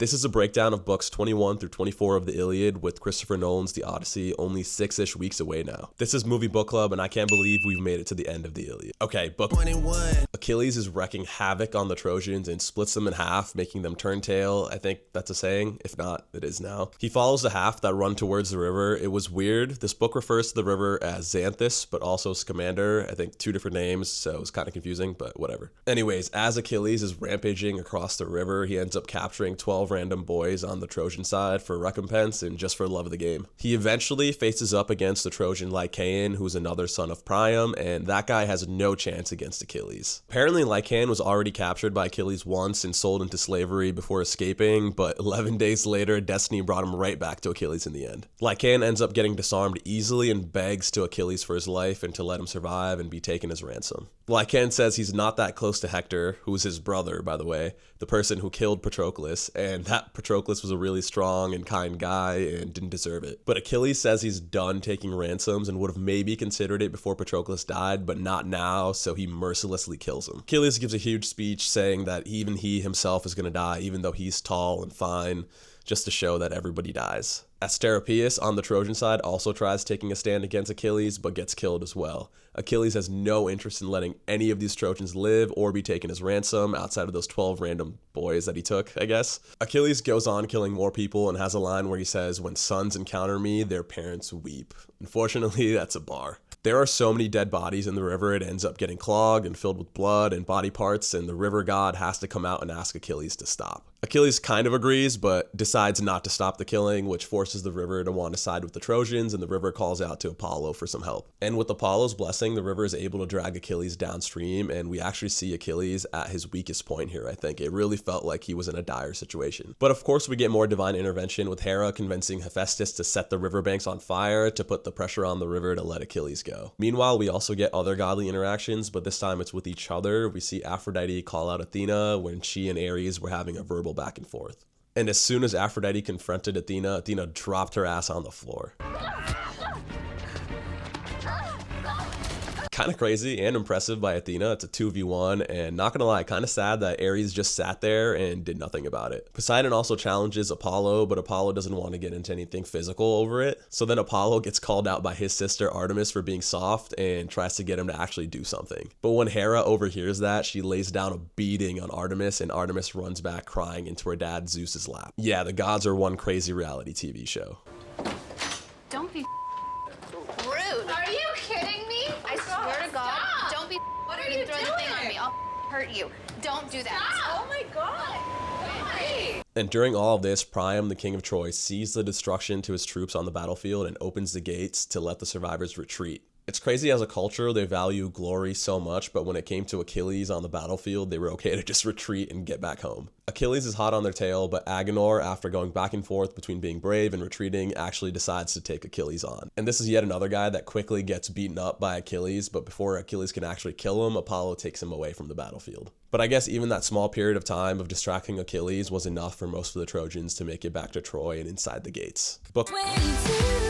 This is a breakdown of books 21 through 24 of the Iliad with Christopher Nolan's The Odyssey only 6-ish weeks away now. This is Movie Book Club, and I can't believe we've made it to the end of the Iliad. Okay, book 21. Achilles is wreaking havoc on the Trojans and splits them in half, making them turn tail. I think that's a saying. If not, it is now. He follows the half that run towards the river. It was weird. This book refers to the river as Xanthus, but also Scamander. I think 2 different names, so it's kind of confusing, but whatever. Anyways, as Achilles is rampaging across the river, he ends up capturing 12 random boys on the Trojan side for recompense and just for love of the game. He eventually faces up against the Trojan Lycaon, who's another son of Priam, and that guy has no chance against Achilles. Apparently Lycaon was already captured by Achilles once and sold into slavery before escaping, but 11 days later, destiny brought him right back to Achilles in the end. Lycaon ends up getting disarmed easily and begs to Achilles for his life and to let him survive and be taken as ransom. Lycaon says he's not that close to Hector, who's his brother, by the way, the person who killed Patroclus, and that Patroclus was a really strong and kind guy and didn't deserve it. But Achilles says he's done taking ransoms and would have maybe considered it before Patroclus died, but not now, so he mercilessly kills him. Achilles gives a huge speech saying that even he himself is going to die, even though he's tall and fine, just to show that everybody dies. Asteropaeus on the Trojan side also tries taking a stand against Achilles, but gets killed as well. Achilles has no interest in letting any of these Trojans live or be taken as ransom outside of those 12 random boys that he took, I guess. Achilles goes on killing more people and has a line where he says, "When sons encounter me, their parents weep." Unfortunately, that's a bar. There are so many dead bodies in the river, it ends up getting clogged and filled with blood and body parts, and the river god has to come out and ask Achilles to stop. Achilles kind of agrees, but decides not to stop the killing, which forces the river to want to side with the Trojans, and the river calls out to Apollo for some help. And with Apollo's blessing, the river is able to drag Achilles downstream, and we actually see Achilles at his weakest point here, I think. It really felt like he was in a dire situation. But of course, we get more divine intervention with Hera convincing Hephaestus to set the riverbanks on fire to put the pressure on the river to let Achilles go. Meanwhile, we also get other godly interactions, but this time it's with each other. We see Aphrodite call out Athena when she and Ares were having a verbal back and forth. And as soon as Aphrodite confronted Athena, Athena dropped her ass on the floor. Kind of crazy and impressive by Athena. It's a 2v1, and not gonna lie, kind of sad that Ares just sat there and did nothing about it. Poseidon also challenges Apollo, but Apollo doesn't want to get into anything physical over it. So then Apollo gets called out by his sister Artemis for being soft and tries to get him to actually do something. But when Hera overhears that, she lays down a beating on Artemis, and Artemis runs back crying into her dad Zeus's lap. Yeah, the gods are one crazy reality TV show. Don't be rude. Are you kidding me? I swear to God, don't be What are you throw doing? the thing on me. I'll hurt you. Don't do that. Oh my God. Wait. And during all of this, Priam, the king of Troy, sees the destruction to his troops on the battlefield and opens the gates to let the survivors retreat. It's crazy, as a culture, they value glory so much, but when it came to Achilles on the battlefield, they were okay to just retreat and get back home. Achilles is hot on their tail, but Agenor, after going back and forth between being brave and retreating, actually decides to take Achilles on. And this is yet another guy that quickly gets beaten up by Achilles, but before Achilles can actually kill him, Apollo takes him away from the battlefield. But I guess even that small period of time of distracting Achilles was enough for most of the Trojans to make it back to Troy and inside the gates.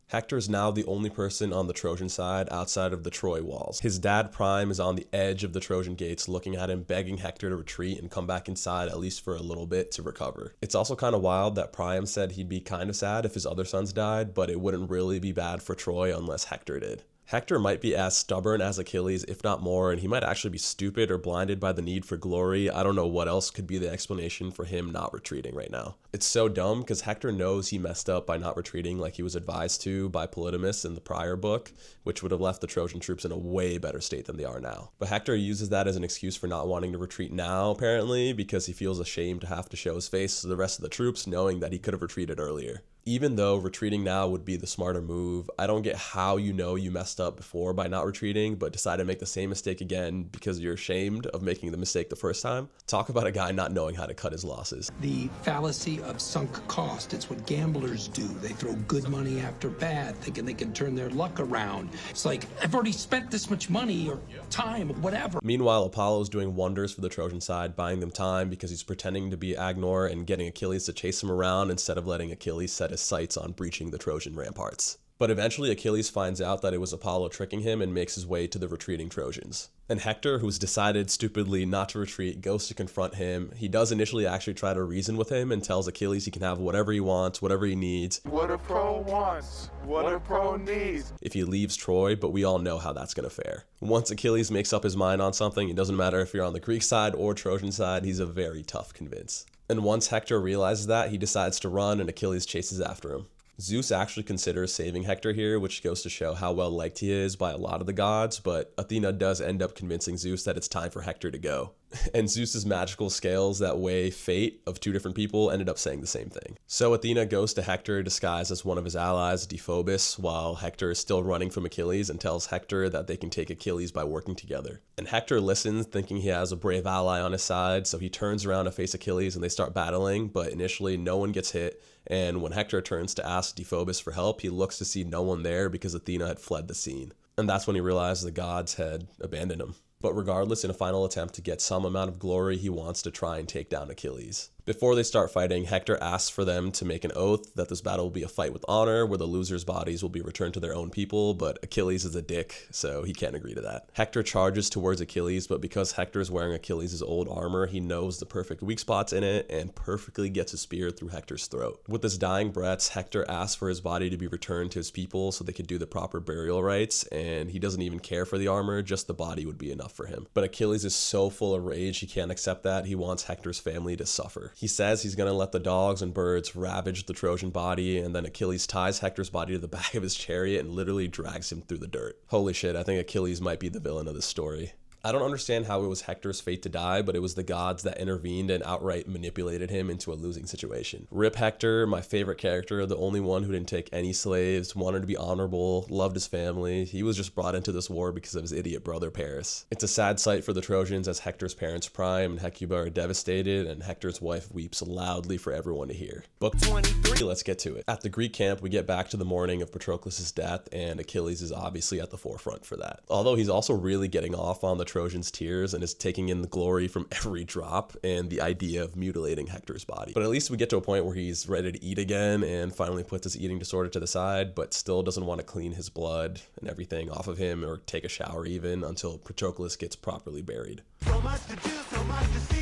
Hector is now the only person on the Trojan side outside of the Troy walls. His dad Priam is on the edge of the Trojan gates looking at him, begging Hector to retreat and come back inside at least for a little bit to recover. It's also kind of wild that Priam said he'd be kind of sad if his other sons died, but it wouldn't really be bad for Troy unless Hector did. Hector might be as stubborn as Achilles, if not more, and he might actually be stupid or blinded by the need for glory. I don't know what else could be the explanation for him not retreating right now. It's so dumb because Hector knows he messed up by not retreating like he was advised to by Polydamas in the prior book, which would have left the Trojan troops in a way better state than they are now. But Hector uses that as an excuse for not wanting to retreat now, apparently, because he feels ashamed to have to show his face to the rest of the troops, knowing that he could have retreated earlier. Even though retreating now would be the smarter move, I don't get how you know you messed up before by not retreating, but decide to make the same mistake again because you're ashamed of making the mistake the first time. Talk about a guy not knowing how to cut his losses. The fallacy of sunk cost. It's what gamblers do. They throw good money after bad, thinking they can turn their luck around. It's like, I've already spent this much money or time or whatever. Meanwhile, Apollo is doing wonders for the Trojan side, buying them time because he's pretending to be Agenor and getting Achilles to chase him around instead of letting Achilles set his sights on breaching the Trojan ramparts. But eventually Achilles finds out that it was Apollo tricking him and makes his way to the retreating Trojans. And Hector, who's decided stupidly not to retreat, goes to confront him. He does initially actually try to reason with him and tells Achilles he can have whatever he wants, whatever he needs. What a pro wants, what a pro needs. If he leaves Troy, but we all know how that's going to fare. Once Achilles makes up his mind on something, it doesn't matter if you're on the Greek side or Trojan side, he's a very tough convince. And once Hector realizes that, he decides to run and Achilles chases after him. Zeus actually considers saving Hector here, which goes to show how well liked he is by a lot of the gods, but Athena does end up convincing Zeus that it's time for Hector to go. And Zeus's magical scales that weigh fate of two different people ended up saying the same thing. So Athena goes to Hector disguised as one of his allies, Deiphobus, while Hector is still running from Achilles, and tells Hector that they can take Achilles by working together. And Hector listens, thinking he has a brave ally on his side, so he turns around to face Achilles and they start battling, but initially no one gets hit. And when Hector turns to ask Deiphobus for help, he looks to see no one there because Athena had fled the scene. And that's when he realized the gods had abandoned him. But regardless, in a final attempt to get some amount of glory, he wants to try and take down Achilles. Before they start fighting, Hector asks for them to make an oath that this battle will be a fight with honor, where the losers' bodies will be returned to their own people, but Achilles is a dick, so he can't agree to that. Hector charges towards Achilles, but because Hector is wearing Achilles' old armor, he knows the perfect weak spots in it and perfectly gets a spear through Hector's throat. With his dying breaths, Hector asks for his body to be returned to his people so they could do the proper burial rites, and he doesn't even care for the armor, just the body would be enough for him. But Achilles is so full of rage, he can't accept that. He wants Hector's family to suffer. He says he's going to let the dogs and birds ravage the Trojan body, and then Achilles ties Hector's body to the back of his chariot and literally drags him through the dirt. Holy shit, I think Achilles might be the villain of this story. I don't understand how it was Hector's fate to die, but it was the gods that intervened and outright manipulated him into a losing situation. Rip Hector, my favorite character, the only one who didn't take any slaves, wanted to be honorable, loved his family. He was just brought into this war because of his idiot brother Paris. It's a sad sight for the Trojans as Hector's parents Priam and Hecuba are devastated, and Hector's wife weeps loudly for everyone to hear. Book 23, let's get to it. At the Greek camp, we get back to the morning of Patroclus' death, and Achilles is obviously at the forefront for that. Although he's also really getting off on the Trojans' tears and is taking in the glory from every drop and the idea of mutilating Hector's body. But at least we get to a point where he's ready to eat again and finally puts his eating disorder to the side, but still doesn't want to clean his blood and everything off of him or take a shower even until Patroclus gets properly buried.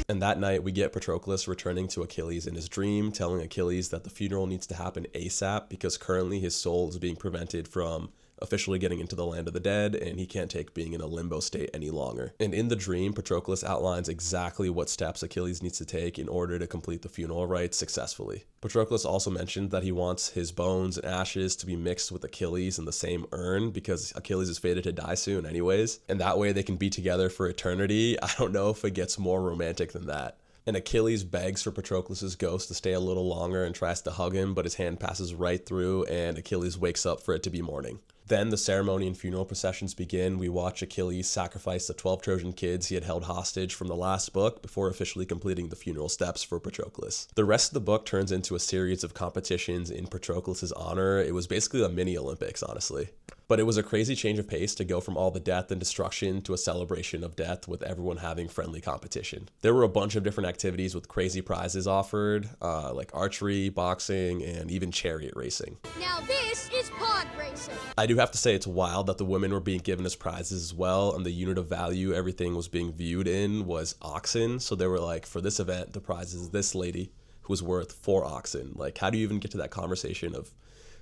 And that night we get Patroclus returning to Achilles in his dream, telling Achilles that the funeral needs to happen ASAP because currently his soul is being prevented from officially getting into the land of the dead, and he can't take being in a limbo state any longer. And in the dream, Patroclus outlines exactly what steps Achilles needs to take in order to complete the funeral rites successfully. Patroclus also mentioned that he wants his bones and ashes to be mixed with Achilles in the same urn because Achilles is fated to die soon anyways, and that way they can be together for eternity. I don't know if it gets more romantic than that. And Achilles begs for Patroclus' ghost to stay a little longer and tries to hug him, but his hand passes right through and Achilles wakes up for it to be morning. Then the ceremony and funeral processions begin. We watch Achilles sacrifice the 12 Trojan kids he had held hostage from the last book before officially completing the funeral steps for Patroclus. The rest of the book turns into a series of competitions in Patroclus' honor. It was basically a mini Olympics, honestly. But it was a crazy change of pace to go from all the death and destruction to a celebration of death with everyone having friendly competition. There were a bunch of different activities with crazy prizes offered, like archery, boxing, and even chariot racing. Now this is pod racing. I do have to say it's wild that the women were being given as prizes as well, and the unit of value everything was being viewed in was oxen. So they were like, for this event, the prize is this lady who was worth 4 oxen. Like, how do you even get to that conversation of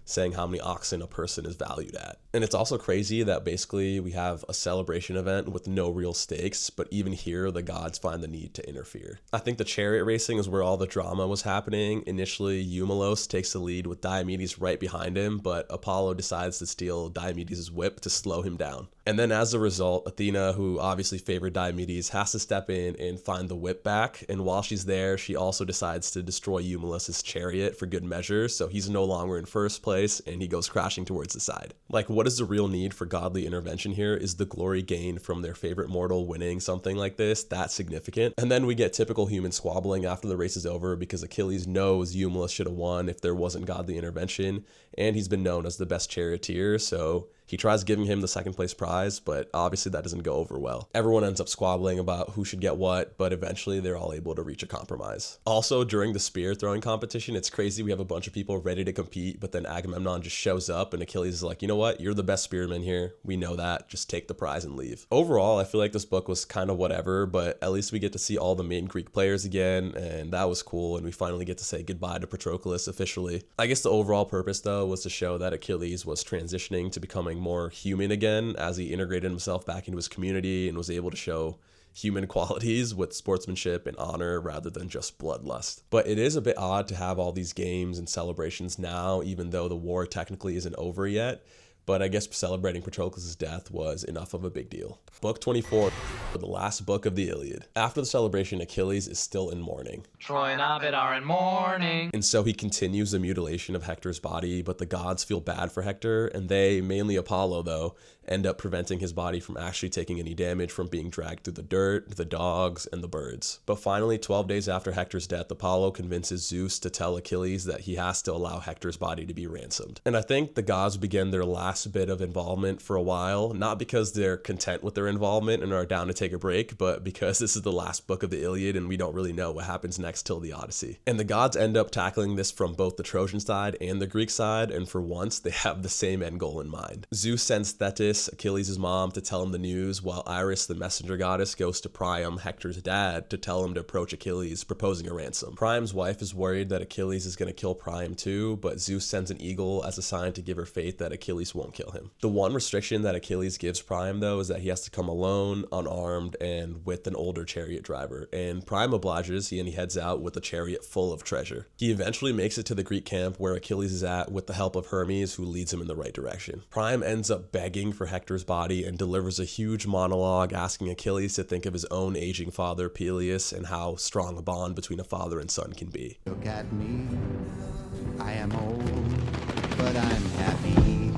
saying how many oxen a person is valued at? And it's also crazy that basically we have a celebration event with no real stakes, but even here the gods find the need to interfere. I think the chariot racing is where all the drama was happening. Initially, Eumelos takes the lead with Diomedes right behind him, but Apollo decides to steal Diomedes' whip to slow him down. And then as a result, Athena, who obviously favored Diomedes, has to step in and find the whip back. And while she's there, she also decides to destroy Eumelos' chariot for good measure, so he's no longer in first place and he goes crashing towards the side. Like, what is the real need for godly intervention here? Is the glory gained from their favorite mortal winning something like this that significant? And then we get typical human squabbling after the race is over because Achilles knows Eumelos should have won if there wasn't godly intervention, and he's been known as the best charioteer, so He tries giving him the second place prize, but obviously that doesn't go over well. Everyone ends up squabbling about who should get what, but eventually they're all able to reach a compromise. Also, during the spear throwing competition, it's crazy. We have a bunch of people ready to compete, but then Agamemnon just shows up and Achilles is like, you know what? You're the best spearman here. We know that. Just take the prize and leave. Overall, I feel like this book was kind of whatever, but at least we get to see all the main Greek players again, and that was cool, and we finally get to say goodbye to Patroclus officially. I guess the overall purpose, though, was to show that Achilles was transitioning to becoming more human again as he integrated himself back into his community and was able to show human qualities with sportsmanship and honor rather than just bloodlust. But it is a bit odd to have all these games and celebrations now, even though the war technically isn't over yet. But I guess celebrating Patroclus' death was enough of a big deal. Book 24, the last book of the Iliad. After the celebration, Achilles is still in mourning. Troy and Ovid are in mourning. And so he continues the mutilation of Hector's body, but the gods feel bad for Hector, and they, mainly Apollo though, end up preventing his body from actually taking any damage from being dragged through the dirt, the dogs, and the birds. But finally, 12 days after Hector's death, Apollo convinces Zeus to tell Achilles that he has to allow Hector's body to be ransomed. And I think the gods begin their last bit of involvement for a while, not because they're content with their involvement and are down to take a break, but because this is the last book of the Iliad and we don't really know what happens next till the Odyssey. And the gods end up tackling this from both the Trojan side and the Greek side, and for once they have the same end goal in mind. Zeus sends Thetis, Achilles' mom, to tell him the news, while Iris, the messenger goddess, goes to Priam, Hector's dad, to tell him to approach Achilles, proposing a ransom. Priam's wife is worried that Achilles is going to kill Priam too, but Zeus sends an eagle as a sign to give her faith that Achilles won't kill him. The one restriction that Achilles gives Priam, though, is that he has to come alone, unarmed, and with an older chariot driver, and Priam obliges, and he heads out with a chariot full of treasure. He eventually makes it to the Greek camp where Achilles is at with the help of Hermes, who leads him in the right direction. Priam ends up begging for Hector's body and delivers a huge monologue asking Achilles to think of his own aging father, Peleus, and how strong a bond between a father and son can be. Look at me, I am old, but I'm happy.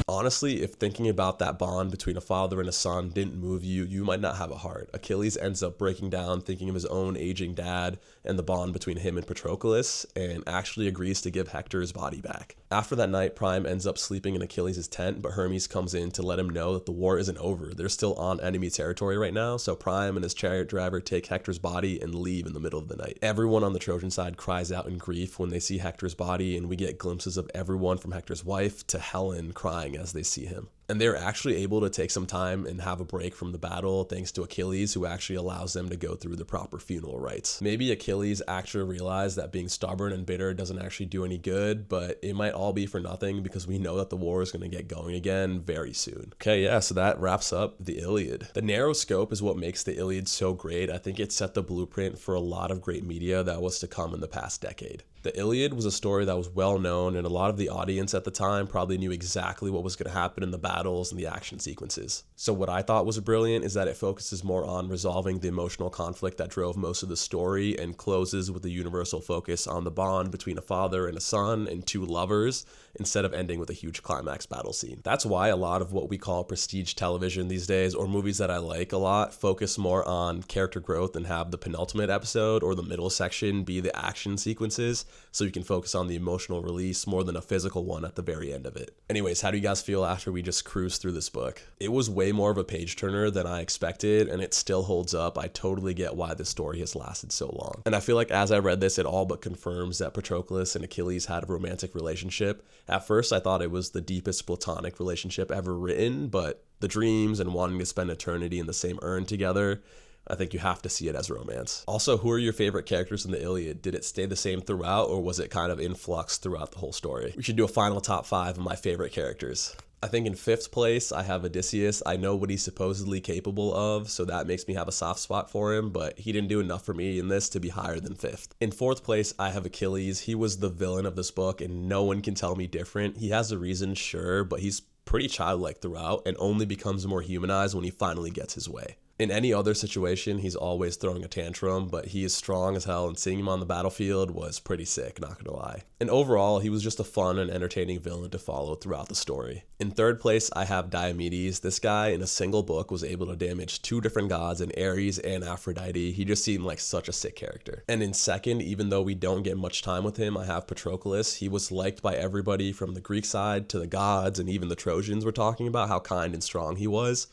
Honestly, if thinking about that bond between a father and a son didn't move you, you might not have a heart. Achilles ends up breaking down, thinking of his own aging dad and the bond between him and Patroclus, and actually agrees to give Hector his body back. After that night, Priam ends up sleeping in Achilles' tent, but Hermes comes in to let him know that the war isn't over. They're still on enemy territory right now, so Priam and his chariot driver take Hector's body and leave in the middle of the night. Everyone on the Trojan side cries out in grief when they see Hector's body, and we get glimpses of everyone from Hector's wife to Helen crying as they see him. And they're actually able to take some time and have a break from the battle thanks to Achilles, who actually allows them to go through the proper funeral rites. Maybe Achilles actually realized that being stubborn and bitter doesn't actually do any good, but it might all be for nothing because we know that the war is going to get going again very soon. Okay, yeah, so that wraps up the Iliad. The narrow scope is what makes the Iliad so great. I think it set the blueprint for a lot of great media that was to come in the past decade. The Iliad was a story that was well known, and a lot of the audience at the time probably knew exactly what was going to happen in the battles and the action sequences. So what I thought was brilliant is that it focuses more on resolving the emotional conflict that drove most of the story and closes with a universal focus on the bond between a father and a son and two lovers, instead of ending with a huge climax battle scene. That's why a lot of what we call prestige television these days, or movies that I like a lot, focus more on character growth and have the penultimate episode or the middle section be the action sequences, so you can focus on the emotional release more than a physical one at the very end of it. Anyways, how do you guys feel after we just cruised through this book? It was way more of a page turner than I expected, and it still holds up. I totally get why this story has lasted so long. And I feel like as I read this, it all but confirms that Patroclus and Achilles had a romantic relationship. At first, I thought it was the deepest platonic relationship ever written, but the dreams and wanting to spend eternity in the same urn together, I think you have to see it as romance. Also, who are your favorite characters in the Iliad? Did it stay the same throughout, or was it kind of in flux throughout the whole story? We should do a final top 5 of my favorite characters. I think in 5th place, I have Odysseus. I know what he's supposedly capable of, so that makes me have a soft spot for him, but he didn't do enough for me in this to be higher than 5th. In 4th place, I have Achilles. He was the villain of this book, and no one can tell me different. He has a reason, sure, but he's pretty childlike throughout and only becomes more humanized when he finally gets his way. In any other situation, he's always throwing a tantrum, but he is strong as hell, and seeing him on the battlefield was pretty sick, not gonna lie. And overall, he was just a fun and entertaining villain to follow throughout the story. In third place, I have Diomedes. This guy, in a single book, was able to damage 2 different gods in Ares and Aphrodite. He just seemed like such a sick character. And in second, even though we don't get much time with him, I have Patroclus. He was liked by everybody from the Greek side to the gods, and even the Trojans were talking about how kind and strong he was.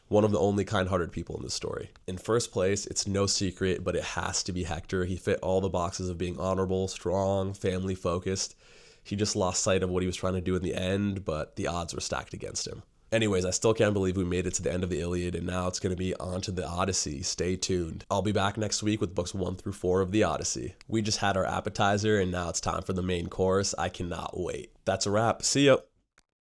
One of the only kind-hearted people in this story. In first place, it's no secret, but it has to be Hector. He fit all the boxes of being honorable, strong, family-focused. He just lost sight of what he was trying to do in the end, but the odds were stacked against him. Anyways, I still can't believe we made it to the end of the Iliad, and now it's going to be on to the Odyssey. Stay tuned. I'll be back next week with books 1 through 4 of the Odyssey. We just had our appetizer, and now it's time for the main course. I cannot wait. That's a wrap. See ya.